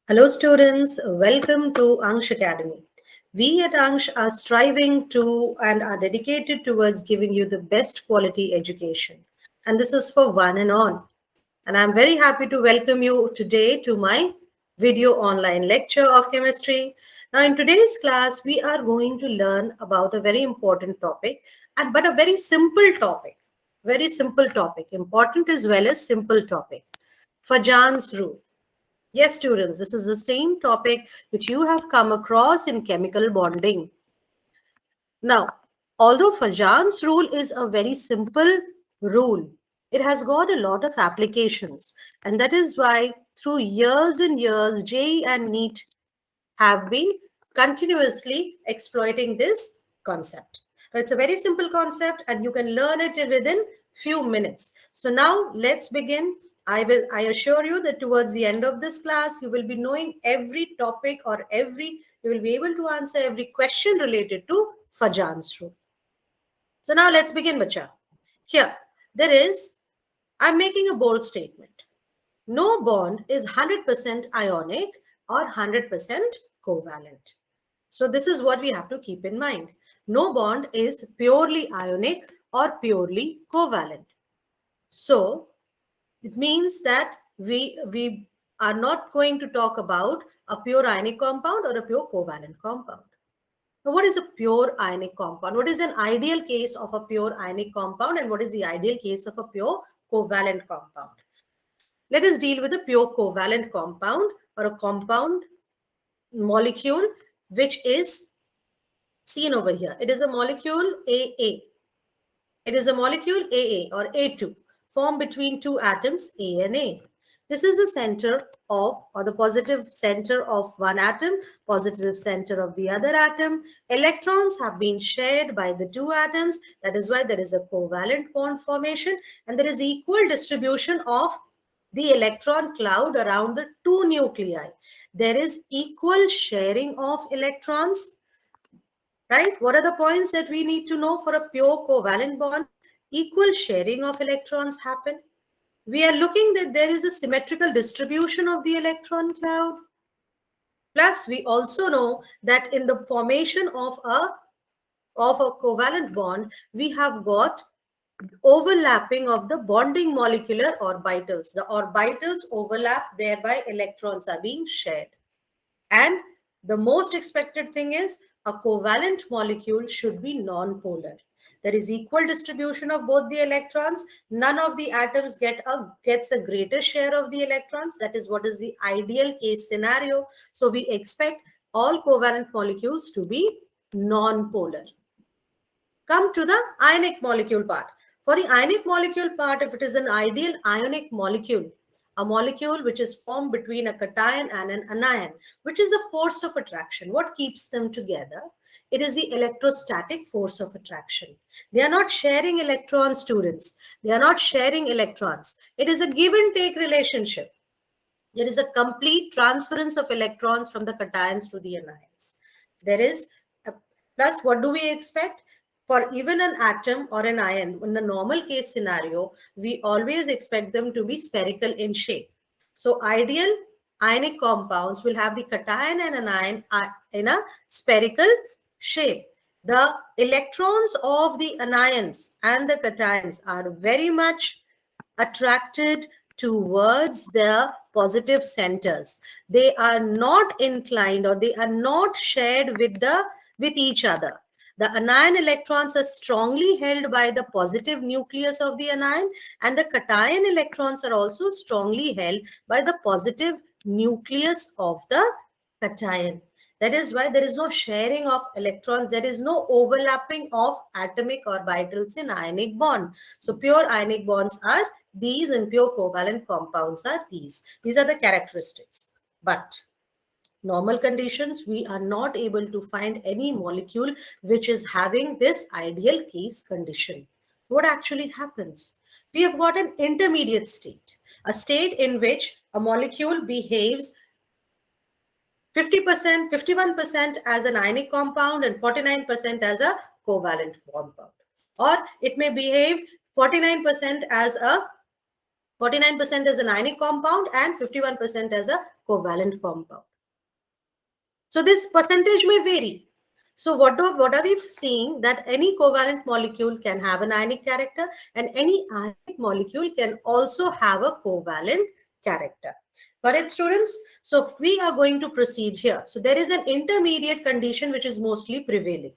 Hello, students. Welcome to Angsh Academy. We at Angsh are striving to and are dedicated towards giving you the best quality education. And this is for one and all. And I'm very happy to welcome you today to my video online lecture of chemistry. Now, in today's class, we are going to learn about a very important topic, but a very simple topic. Very simple topic, important as well as simple topic. Fajan's rule. Yes, students, this is the same topic which you have come across in chemical bonding. Now, although Fajan's rule is a very simple rule, it has got a lot of applications. And that is why through years and years, JEE and NEET have been continuously exploiting this concept. So it's a very simple concept and you can learn it within few minutes. So now let's begin. I assure you that towards the end of this class, you will be knowing every topic you will be able to answer every question related to Fajan's rule. So now let's begin, Bacha. Here, I'm making a bold statement. No bond is 100% ionic or 100% covalent. So this is what we have to keep in mind. No bond is purely ionic or purely covalent. So it means that we are not going to talk about a pure ionic compound or a pure covalent compound. Now, what is a pure ionic compound? What is an ideal case of a pure ionic compound and what is the ideal case of a pure covalent compound? Let us deal with a pure covalent compound or a compound molecule which is seen over here. It is a molecule AA. It is a molecule AA or A2 formed between two atoms A and A. This is the center of or the positive center of one atom, positive center of the other atom. Electrons have been shared by the two atoms. That is why there is a covalent bond formation and there is equal distribution of the electron cloud around the two nuclei. There is equal sharing of electrons, right? What are the points that we need to know for a pure covalent bond? Equal sharing of electrons happen. We are looking that there is a symmetrical distribution of the electron cloud. Plus, we also know that in the formation of a covalent bond, we have got overlapping of the bonding molecular orbitals. The orbitals overlap, thereby electrons are being shared. And the most expected thing is a covalent molecule should be non-polar. There is equal distribution of both the electrons. None of the atoms gets a greater share of the electrons. That is what is the ideal case scenario. So we expect all covalent molecules to be non-polar. Come to the ionic molecule part. For the ionic molecule part, if it is an ideal ionic molecule, a molecule which is formed between a cation and an anion, which is the force of attraction. What keeps them together? It is the electrostatic force of attraction. They are not sharing electrons, students. They are not sharing electrons. It is a give and take relationship. There is a complete transference of electrons from the cations to the anions. There is plus, what do we expect? For even an atom or an ion, in the normal case scenario, we always expect them to be spherical in shape. So ideal ionic compounds will have the cation and anion in a spherical shape. The electrons of the anions and the cations are very much attracted towards the positive centers. They are not inclined or they are not shared with each other. The anion electrons are strongly held by the positive nucleus of the anion and the cation electrons are also strongly held by the positive nucleus of the cation. That is why there is no sharing of electrons. There is no overlapping of atomic orbitals in ionic bond. So pure ionic bonds are these and pure covalent compounds are these. These are the characteristics. But normal conditions, we are not able to find any molecule which is having this ideal case condition. What actually happens? We have got an intermediate state, a state in which a molecule behaves 50%, 51% as an ionic compound and 49% as a covalent compound. Or it may behave 49% as a 49% as an ionic compound and 51% as a covalent compound. So this percentage may vary. So what are we seeing? That any covalent molecule can have an ionic character, and any ionic molecule can also have a covalent character. Got it, students? So we are going to proceed here. So there is an intermediate condition which is mostly prevailing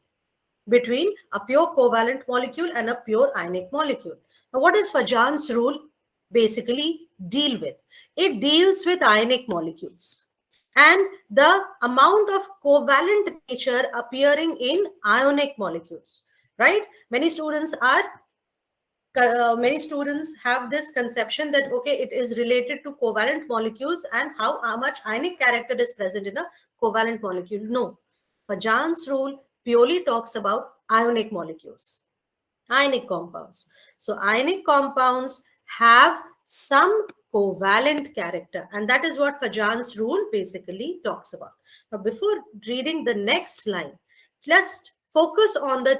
between a pure covalent molecule and a pure ionic molecule. Now, what does Fajan's rule basically deal with? It deals with ionic molecules and the amount of covalent nature appearing in ionic molecules, right? Many students have this conception that, okay, it is related to covalent molecules and how much ionic character is present in a covalent molecule. No, Fajan's rule purely talks about ionic molecules, ionic compounds. So ionic compounds have some covalent character, and that is what Fajan's rule basically talks about. Now, before reading the next line, let's focus on the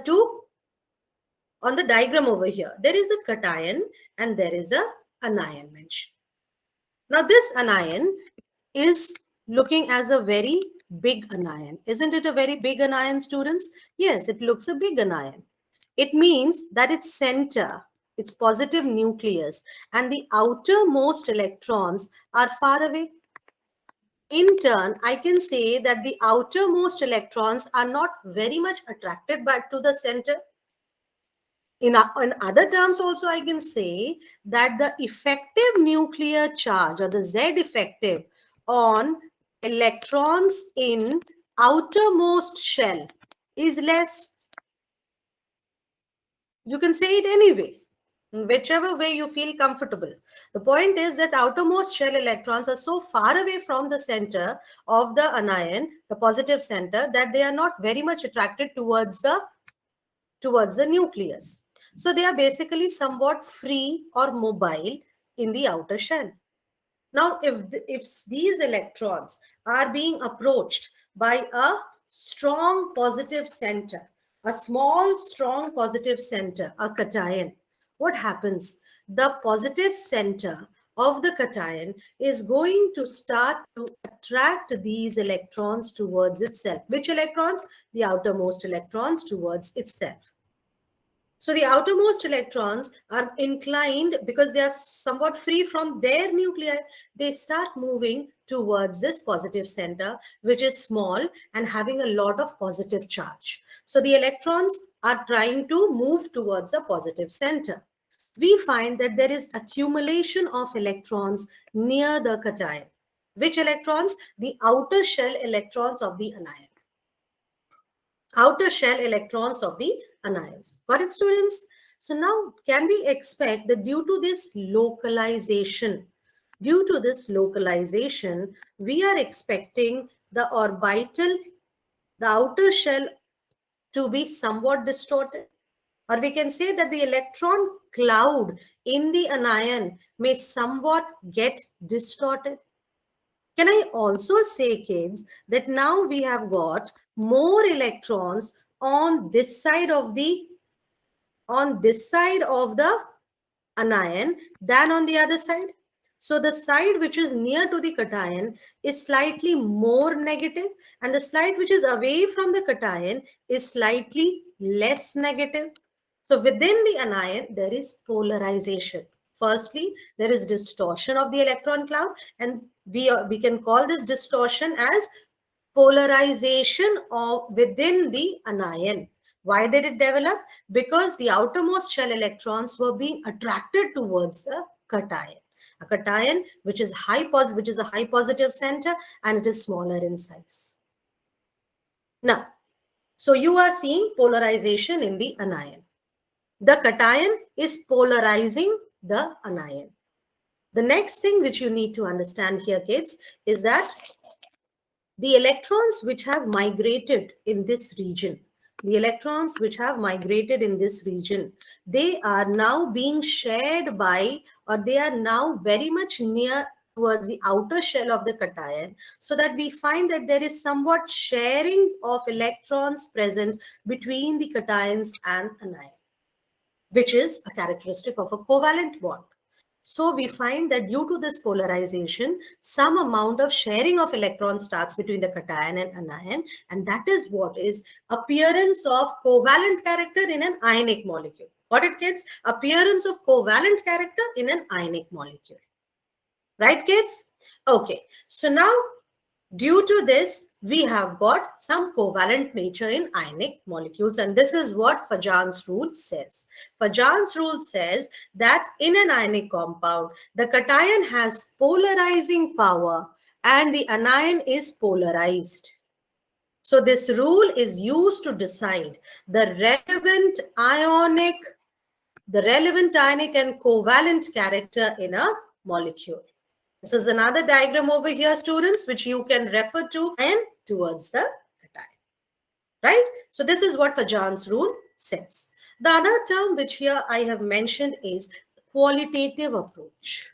diagram over here. There is a cation and there is a anion mentioned. Now, this anion is looking as a very big anion. Isn't it a very big anion, students? Yes, it looks a big anion. It means that its center, its positive nucleus, and the outermost electrons are far away. In turn, I can say that the outermost electrons are not very much attracted back to the center. In other terms also, I can say that the effective nuclear charge, or the Z effective, on electrons in outermost shell is less. You can say it anyway, in whichever way you feel comfortable. The point is that outermost shell electrons are so far away from the center of the anion, the positive center, that they are not very much attracted towards the nucleus. So they are basically somewhat free or mobile in the outer shell. Now, if these electrons are being approached by a strong positive center, a small, strong positive center, a cation, what happens? The positive center of the cation is going to start to attract these electrons towards itself. Which electrons? The outermost electrons towards itself. So the outermost electrons are inclined, because they are somewhat free from their nuclei, they start moving towards this positive center, which is small and having a lot of positive charge. So the electrons are trying to move towards a positive center. We find that there is accumulation of electrons near the cation. Which electrons? The outer shell electrons of the anion. Outer shell electrons of the anions. Got it, students? So now, can we expect that due to this localization, we are expecting the orbital, the outer shell, to be somewhat distorted? Or we can say that the electron cloud in the anion may somewhat get distorted. Can I also say, kids, that now we have got more electrons on this side of the anion than on the other side? So the side which is near to the cation is slightly more negative, and the side which is away from the cation is slightly less negative. So within the anion, there is polarization. Firstly, there is distortion of the electron cloud, and we can call this distortion as polarization of within the anion. Why did it develop? Because the outermost shell electrons were being attracted towards the cation. A cation which is a high positive center, and it is smaller in size. Now, so you are seeing polarization in the anion. The cation is polarizing the anion. The next thing which you need to understand here, kids, is that the electrons which have migrated in this region, they are now being shared by, or they are now very much near towards the outer shell of the cation, so that we find that there is somewhat sharing of electrons present between the cations and anion, which is a characteristic of a covalent bond. So we find that due to this polarization, some amount of sharing of electrons starts between the cation and anion, and that is what is appearance of covalent character in an ionic molecule. Got it, kids? Appearance of covalent character in an ionic molecule. Right, kids? Okay. So now, due to this, we have got some covalent nature in ionic molecules, and this is what Fajan's rule says. Fajan's rule says that in an ionic compound, the cation has polarizing power and the anion is polarized. So this rule is used to decide the relevant ionic and covalent character in a molecule. This is another diagram over here, students, which you can refer to and towards the cation. Right? So this is what Fajan's rule says. The other term which here I have mentioned is qualitative approach.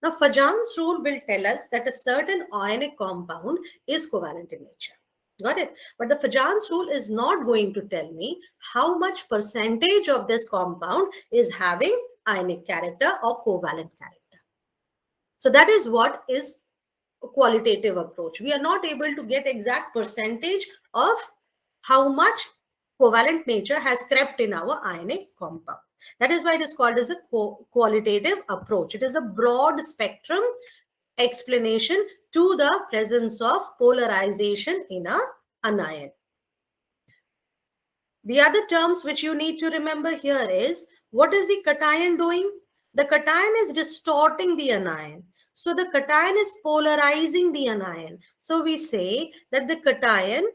Now, Fajan's rule will tell us that a certain ionic compound is covalent in nature. Got it? But the Fajan's rule is not going to tell me how much percentage of this compound is having ionic character or covalent character. So that is what is a qualitative approach. We are not able to get exact percentage of how much covalent nature has crept in our ionic compound. That is why it is called as a qualitative approach. It is a broad spectrum explanation to the presence of polarization in an anion. The other terms which you need to remember here is, what is the cation doing? The cation is distorting the anion. So the cation is polarizing the anion. So we say that the cation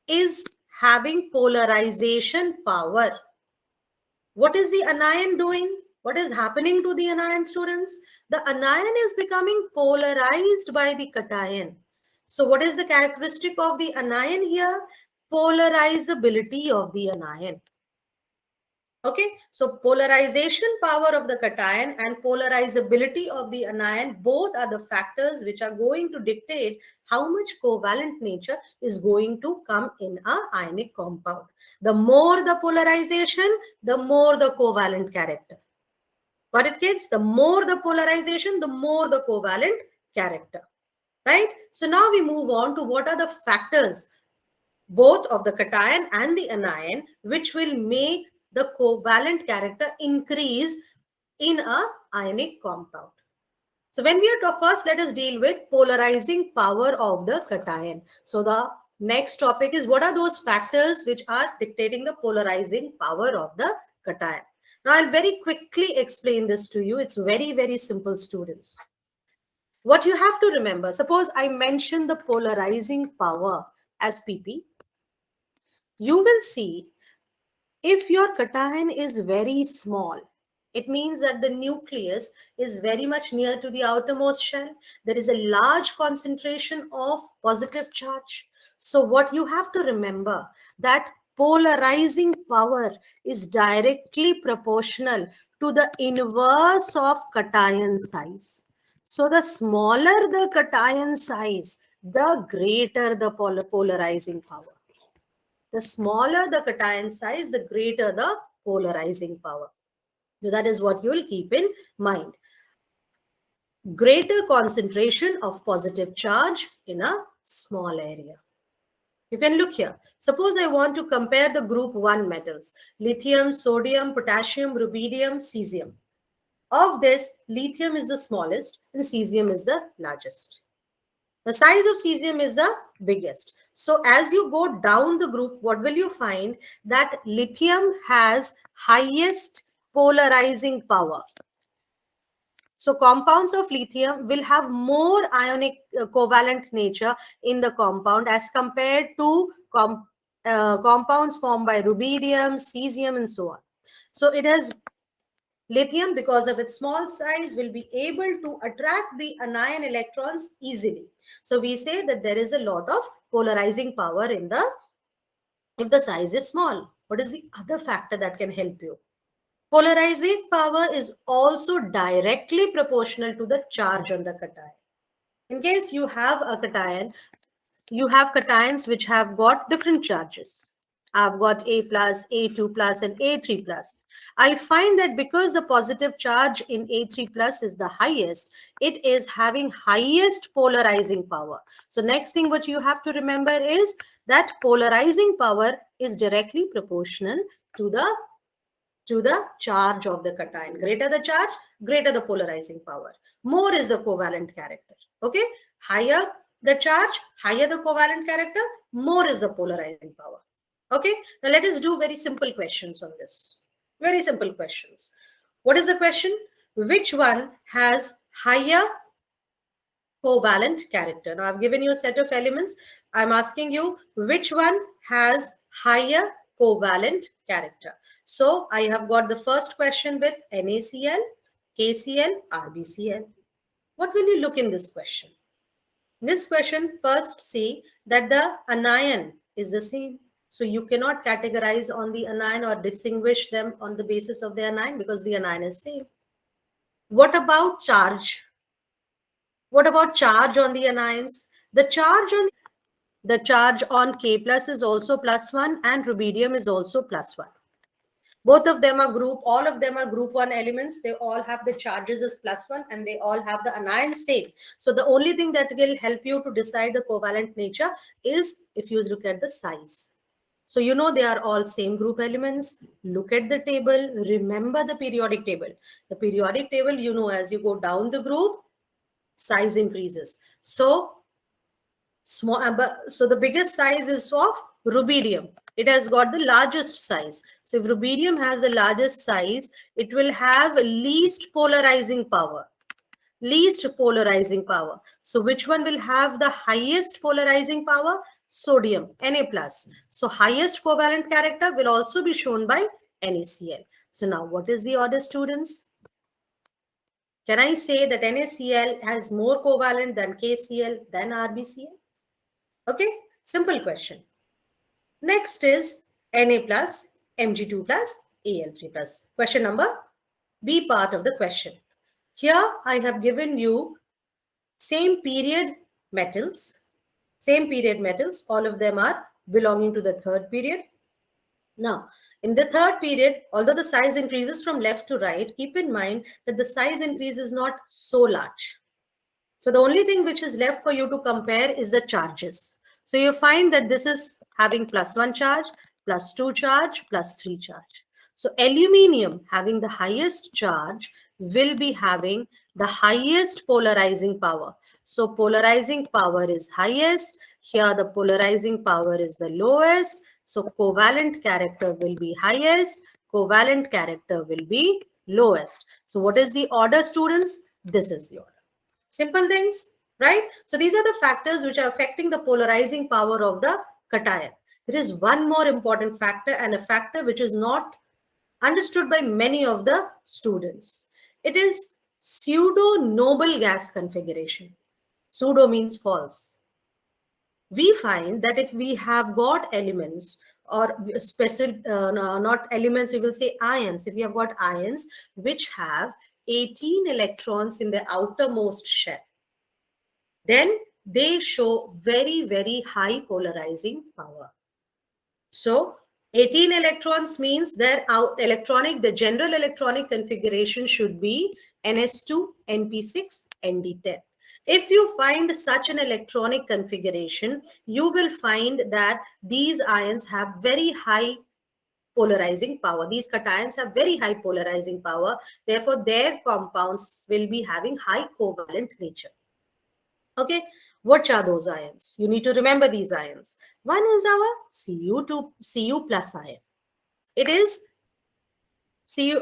is having polarization power. What is the anion doing? What is happening to the anion, students? The anion is becoming polarized by the cation. So what is the characteristic of the anion here? Polarizability of the anion. Okay, so polarization power of the cation and polarizability of the anion, both are the factors which are going to dictate how much covalent nature is going to come in a ionic compound. The more the polarization, the more the covalent character. Got it, kids? The more the polarization, the more the covalent character. Right? So now we move on to what are the factors, both of the cation and the anion, which will make the covalent character increase in a ionic compound. So when we are first, let us deal with polarizing power of the cation. So the next topic is, what are those factors which are dictating the polarizing power of the cation? Now I'll very quickly explain this to you. It's very, very simple, students. What you have to remember, suppose I mention the polarizing power as PP. You will see, if your cation is very small, it means that the nucleus is very much near to the outermost shell. There is a large concentration of positive charge. So what you have to remember, that polarizing power is directly proportional to the inverse of cation size. So the smaller the cation size, the greater the polarizing power. The smaller the cation size, the greater the polarizing power. So that is what you will keep in mind. Greater concentration of positive charge in a small area. You can look here. Suppose I want to compare the group 1 metals, lithium, sodium, potassium, rubidium, cesium. Of this, lithium is the smallest and cesium is the largest. The size of cesium is the biggest. So as you go down the group, what will you find? That lithium has highest polarizing power. So compounds of lithium will have more ionic covalent nature in the compound as compared to compounds formed by rubidium, cesium, and so on. So it has lithium, because of its small size, will be able to attract the anion electrons easily. So we say that there is a lot of polarizing power in the, if the size is small. What is the other factor that can help you? Polarizing power is also directly proportional to the charge on the cation. In case you have a cation, you have cations which have got different charges. I've got A plus, A2 plus, and A3 plus. I find that because the positive charge in A3 plus is the highest, it is having highest polarizing power. So next thing what you have to remember is that polarizing power is directly proportional to the charge of the cation. Greater the charge, greater the polarizing power. More is the covalent character. Okay, higher the charge, higher the covalent character, more is the polarizing power. Okay, now let us do very simple questions on this. Very simple questions. What is the question? Which one has higher covalent character? Now I've given you a set of elements. I'm asking you which one has higher covalent character. So I have got the first question with NaCl, KCl, RBCl. What will you look in this question? In this question, first see that the anion is the same. So you cannot categorize on the anion or distinguish them on the basis of the anion because the anion is same. What about charge? What about charge on the anions? The charge on K plus is also +1 and rubidium is also +1. Both of them are all of them are group 1 elements. They all have the charges as +1 and they all have the anion same. So the only thing that will help you to decide the covalent nature is if you look at the size. So you know they are all same group elements. Look at the table. Remember the periodic table. The periodic table, you know, as you go down the group, size increases. So so the biggest size is of rubidium. It has got the largest size. So if rubidium has the largest size, it will have least polarizing power. Least polarizing power. So which one will have the highest polarizing power? Sodium, Na plus. So highest covalent character will also be shown by NaCl. So now what is the order, students? Can I say that NaCl has more covalent than KCl than RBCl? Okay, simple question. Next is Na plus, Mg2 plus, Al3 plus. Question number B part of the question. Here I have given you same period metals. Same period metals. All of them are belonging to the third period. Now, in the third period, although the size increases from left to right, keep in mind that the size increase is not so large. So the only thing which is left for you to compare is the charges. So you find that this is having +1 charge, +2 charge, +3 charge. So aluminium having the highest charge will be having the highest polarizing power. So polarizing power is highest. Here the polarizing power is the lowest. So covalent character will be highest. Covalent character will be lowest. So what is the order, students? This is the order. Simple things, right? So these are the factors which are affecting the polarizing power of the cation. There is one more important factor and a factor which is not understood by many of the students. It is pseudo-noble gas configuration. Pseudo means false. We find that if we have got elements or special, not elements, we will say ions. If we have got ions which have 18 electrons in the outermost shell, then they show very, very high polarizing power. So 18 electrons means their the general electronic configuration should be Ns2, Np6, Nd10. If you find such an electronic configuration, you will find that these ions have very high polarizing power. These cations have very high polarizing power. Therefore, their compounds will be having high covalent nature. Okay, what are those ions? You need to remember these ions. One is our Cu plus ion. It is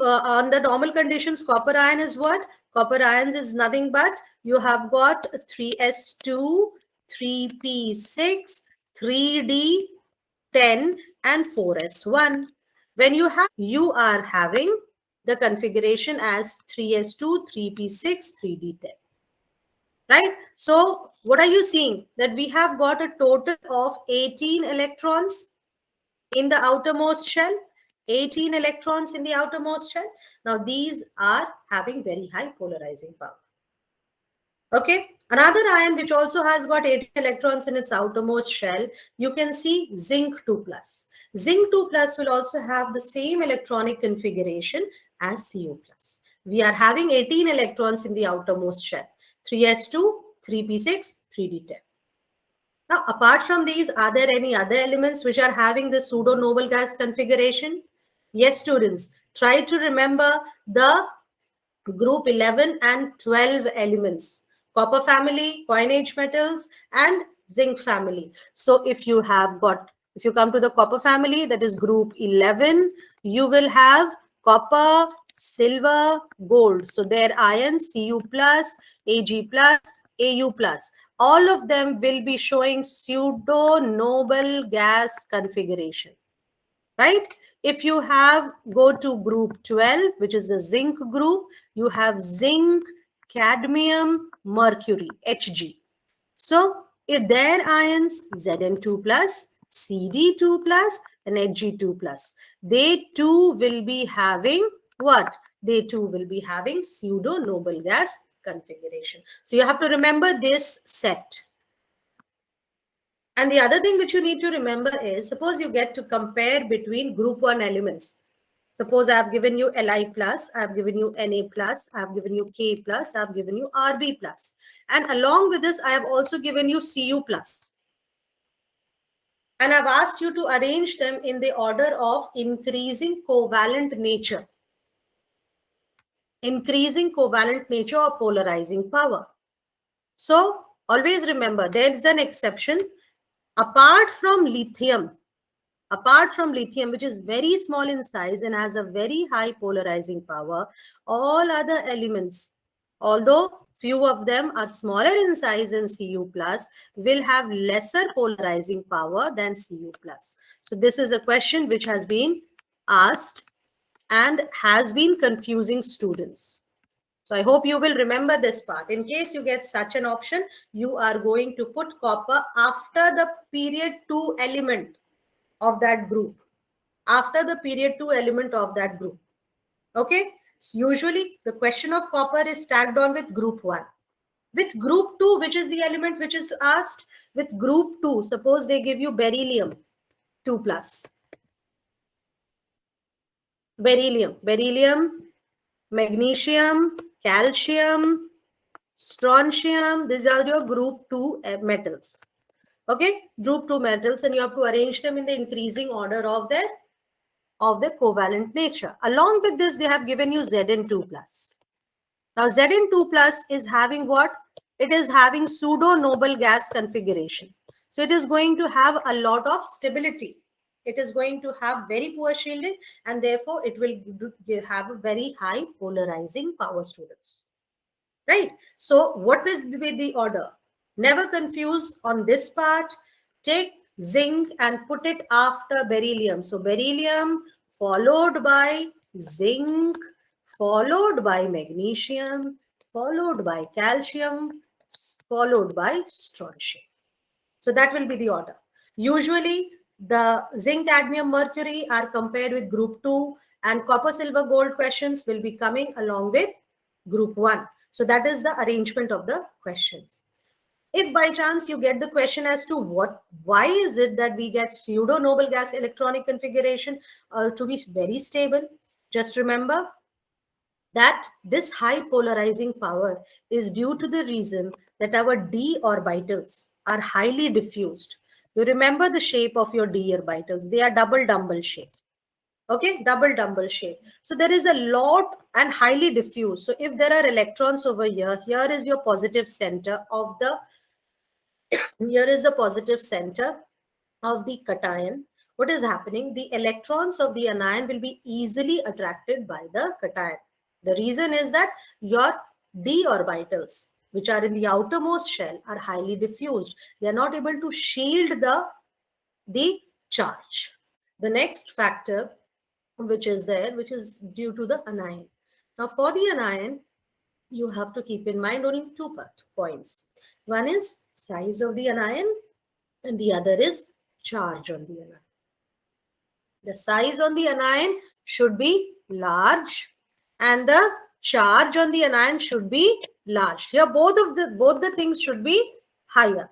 on the normal conditions, copper ion is what? Copper ions is nothing but you have got 3s2, 3p6, 3d10 and 4s1. When you are having the configuration as 3s2, 3p6, 3d10. Right? So what are you seeing? That we have got a total of 18 electrons in the outermost shell. 18 electrons in the outermost shell. Now these are having very high polarizing power. Okay. Another ion which also has got 18 electrons in its outermost shell, you can see zinc 2 plus. Zinc 2 plus will also have the same electronic configuration as Cu plus. We are having 18 electrons in the outermost shell. 3s2, 3p6, 3d10. Now, apart from these, are there any other elements which are having the pseudo-noble gas configuration? Yes, students. Try to remember the group 11 and 12 elements. Copper family, coinage metals, and zinc family. So if you come to the copper family, that is group 11, you will have copper, silver, gold. So their ions Cu plus, Ag plus, Au plus. All of them will be showing pseudo-noble gas configuration, right? If you go to group 12, which is the zinc group, you have zinc, cadmium, mercury, Hg. So if their ions Zn2 plus, Cd2 plus, and Hg2 plus, they too will be having what? They too will be having pseudo-noble gas configuration. So you have to remember this set. And the other thing which you need to remember is, suppose you get to compare between group 1 elements. Suppose I have given you Li plus, I have given you Na plus, I have given you K plus, I have given you Rb plus. And along with this, I have also given you Cu plus. And I've asked you to arrange them in the order of increasing covalent nature. Increasing covalent nature or polarizing power. So always remember, there is an exception. Apart from lithium, which is very small in size and has a very high polarizing power, all other elements, although few of them are smaller in size than Cu plus, will have lesser polarizing power than Cu plus. So this is a question which has been asked and has been confusing students. So I hope you will remember this part. In case you get such an option, you are going to put copper after the period 2 element of that group. After the period 2 element of that group. Okay. So usually the question of copper is tagged on with group 1. With group 2, which is the element which is asked? With group 2, suppose they give you beryllium 2 plus. Beryllium, magnesium, calcium, strontium, these are your group 2 metals. Okay, group 2 metals, and you have to arrange them in the increasing order of their covalent nature. Along with this, they have given you Zn2 plus. Now Zn2 plus is having what? It is having pseudo-noble gas configuration. So it is going to have a lot of stability. It is going to have very poor shielding, and therefore it will have a very high polarizing power, students. Right? So what will be the order? Never confuse on this part. Take zinc and put it after beryllium. So beryllium followed by zinc, followed by magnesium, followed by calcium, followed by strontium. So that will be the order. Usually the zinc, cadmium, mercury are compared with group 2, and copper, silver, gold questions will be coming along with group 1. So that is the arrangement of the questions. If by chance you get the question as to why is it that we get pseudo-noble gas electronic configuration to be very stable, just remember that this high polarizing power is due to the reason that our d orbitals are highly diffused. You remember the shape of your d orbitals. They are double dumbbell shapes. Okay, double dumbbell shape. So there is a lot and highly diffused. So if there are electrons over here, here is your positive center of the, here is the positive center of the cation. What is happening? The electrons of the anion will be easily attracted by the cation. The reason is that your d orbitals, which are in the outermost shell, are highly diffused. They are not able to shield the charge. The next factor which is there, which is due to the anion. Now for the anion, you have to keep in mind only two points. One is size of the anion and the other is charge on the anion. The size on the anion should be large and the charge on the anion should be large. Here both the things should be higher.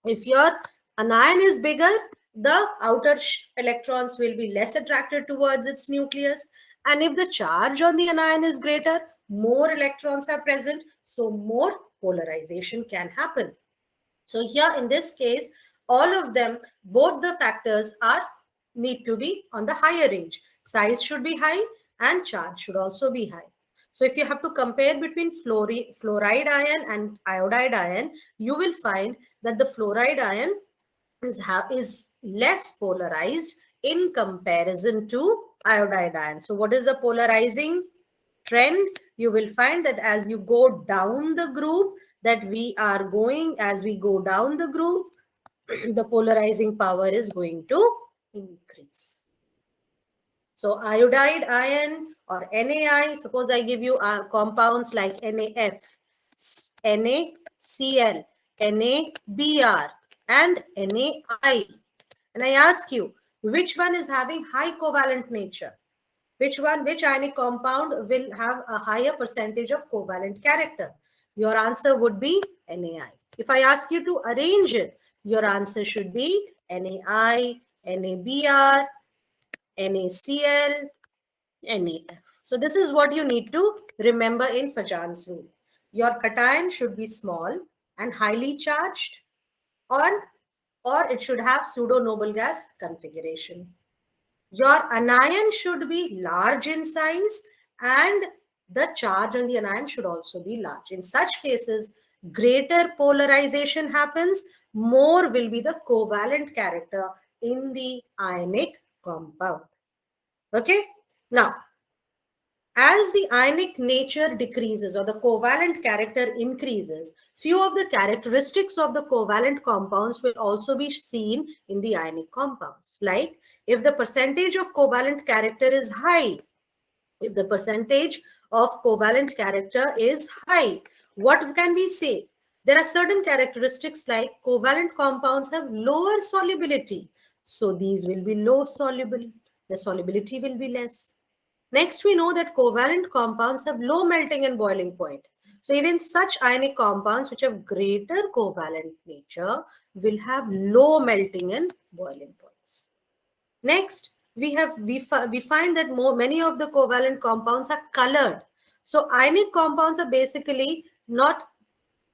If your anion is bigger, the outer electrons will be less attracted towards its nucleus. And if the charge on the anion is greater, more electrons are present, so more polarization can happen. So here in this case, all of them, both the factors are need to be on the higher range. Size should be high and charge should also be high. So if you have to compare between fluoride ion and iodide ion, you will find that the fluoride ion is less polarized in comparison to iodide ion. So what is the polarizing trend? You will find that as you go down the group, that we are going, as we go down the group, the polarizing power is going to increase. So iodide ion or NaI, suppose I give you compounds like NaF, NaCl, NaBr, and NaI. And I ask you, which one is having high covalent nature? Which ionic compound will have a higher percentage of covalent character? Your answer would be NaI. If I ask you to arrange it, your answer should be NaI, NaBr, NaCl, NaF. So this is what you need to remember in Fajan's rule. Your cation should be small and highly charged, or it should have pseudo-noble gas configuration. Your anion should be large in size and the charge on the anion should also be large. In such cases, greater polarization happens, more will be the covalent character in the ionic compound. Okay? Now, as the ionic nature decreases or the covalent character increases, few of the characteristics of the covalent compounds will also be seen in the ionic compounds. Like if the percentage of covalent character is high, if the percentage of covalent character is high, what can we say? There are certain characteristics like covalent compounds have lower solubility. So these will be low soluble. The solubility will be less. Next, we know that covalent compounds have low melting and boiling point. So even such ionic compounds which have greater covalent nature will have low melting and boiling points. Next, we find that many of the covalent compounds are colored. So ionic compounds are basically not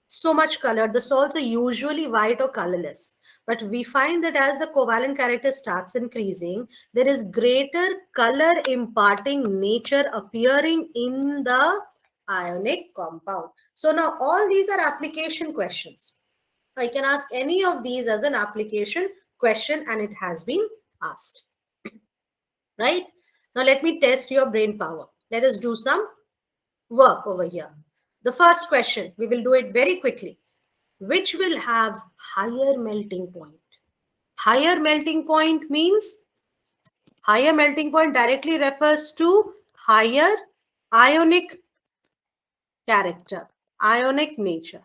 so much colored. The salts are usually white or colorless. But we find that as the covalent character starts increasing, there is greater color imparting nature appearing in the ionic compound. So now all these are application questions. I can ask any of these as an application question and it has been asked. Right? Now let me test your brain power. Let us do some work over here. The first question, we will do it very quickly. Which will have higher melting point? Higher melting point means higher melting point directly refers to higher ionic character, ionic nature.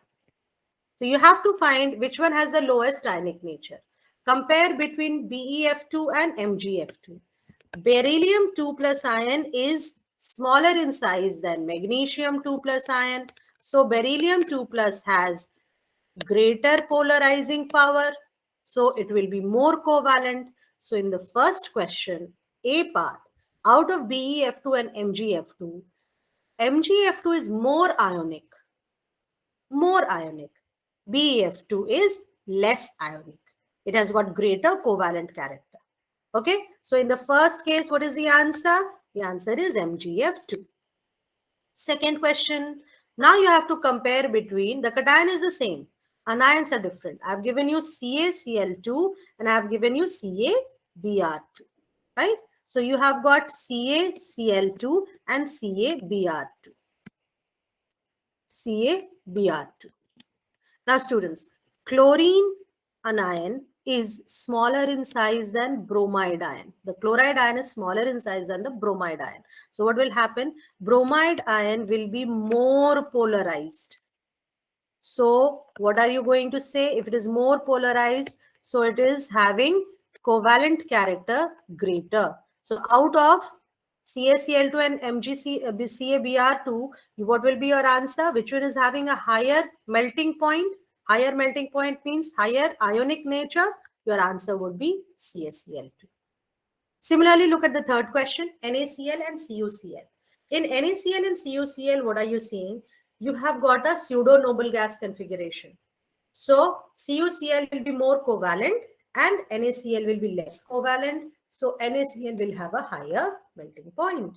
So you have to find which one has the lowest ionic nature. Compare between BeF2 and MgF2. Beryllium 2 plus ion is smaller in size than magnesium 2 plus ion. So beryllium 2 plus has greater polarizing power. So it will be more covalent. So in the first question, A part, out of BeF2 and MgF2, MgF2 is more ionic. More ionic. BeF2 is less ionic. It has got greater covalent character. Okay, so in the first case, what is the answer? The answer is MgF2. Second question, now you have to compare between, the cation is the same, anions are different. I have given you CaCl2 and I have given you CaBr2, right? So you have got CaCl2 and CaBr2. CaBr2. Now students, chlorine anion is smaller in size than bromide ion. The chloride ion is smaller in size than the bromide ion. So what will happen? Bromide ion will be more polarized. So what are you going to say? If it is more polarized, so it is having covalent character greater. So out of CaCl2 and CaBr2, what will be your answer? Which one is having a higher melting point? Higher melting point means higher ionic nature. your answer would be CaCl2. Similarly, look at the third question, NaCl and CuCl. In NaCl and CuCl, what are you seeing? You have got a pseudo-noble gas configuration. So CuCl will be more covalent and NaCl will be less covalent. So NaCl will have a higher melting point.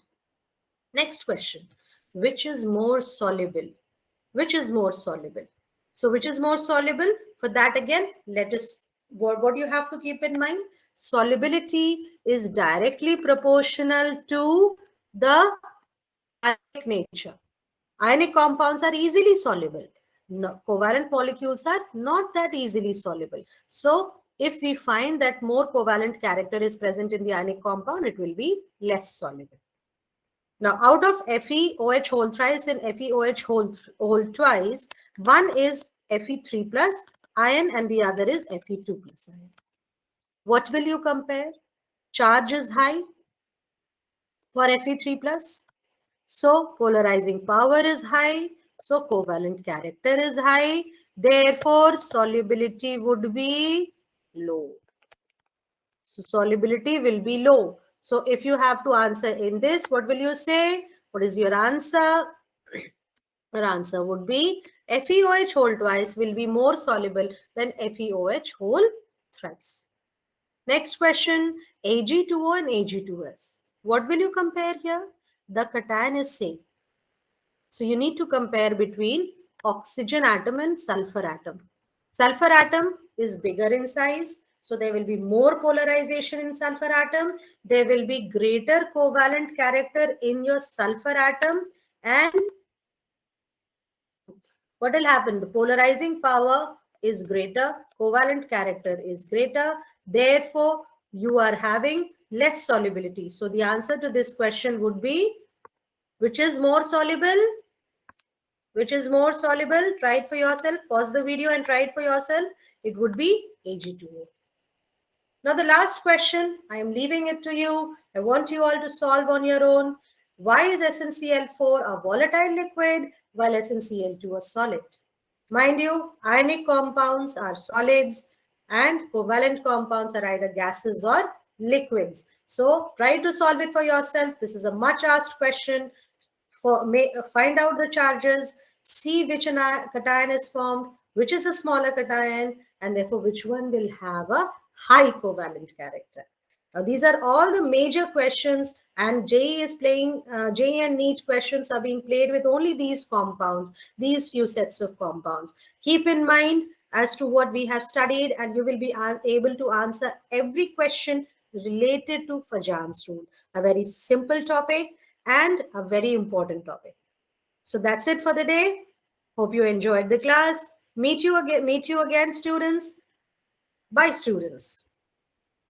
Next question, which is more soluble? Which is more soluble? So which is more soluble? For that again, let us, what you have to keep in mind, solubility is directly proportional to the ionic nature. Ionic compounds are easily soluble. No, covalent molecules are not that easily soluble. So if we find that more covalent character is present in the ionic compound, it will be less soluble. Now, out of FeOH whole thrice and FeOH whole twice, one is Fe3 plus ion and the other is Fe2 plus ion. What will you compare? Charge is high for Fe3 plus. So, polarizing power is high. So, covalent character is high. Therefore, solubility would be low. So, solubility will be low. So, if you have to answer in this, what will you say? What is your answer? Your answer would be FeOH whole twice will be more soluble than FeOH whole thrice. Next question, Ag2O and Ag2S. What will you compare here? The cation is same. So you need to compare between oxygen atom and sulfur atom. Sulfur atom is bigger in size, so there will be more polarization in sulfur atom. There will be greater covalent character in your sulfur atom, and what will happen? The polarizing power is greater, covalent character is greater, therefore you are having less solubility. So the answer to this question would be, which is more soluble? Which is more soluble? Try it for yourself. Pause the video and try it for yourself. It would be Ag2O. Now the last question, I am leaving it to you. I want you all to solve on your own. Why is SnCl4 a volatile liquid while SnCl2 a solid? Mind you, ionic compounds are solids and covalent compounds are either gases or liquids. So try to solve it for yourself. This is a much asked question. Find out the charges, see which cation is formed, which is a smaller cation, and therefore which one will have a high covalent character. Now, these are all the major questions, and JEE and NEET questions are being played with only these compounds, these few sets of compounds. Keep in mind as to what we have studied, and you will be able to answer every question related to Fajan's rule, a very simple topic and a very important topic. So that's it for the day. Hope you enjoyed the class. Meet you again, students. Bye, students.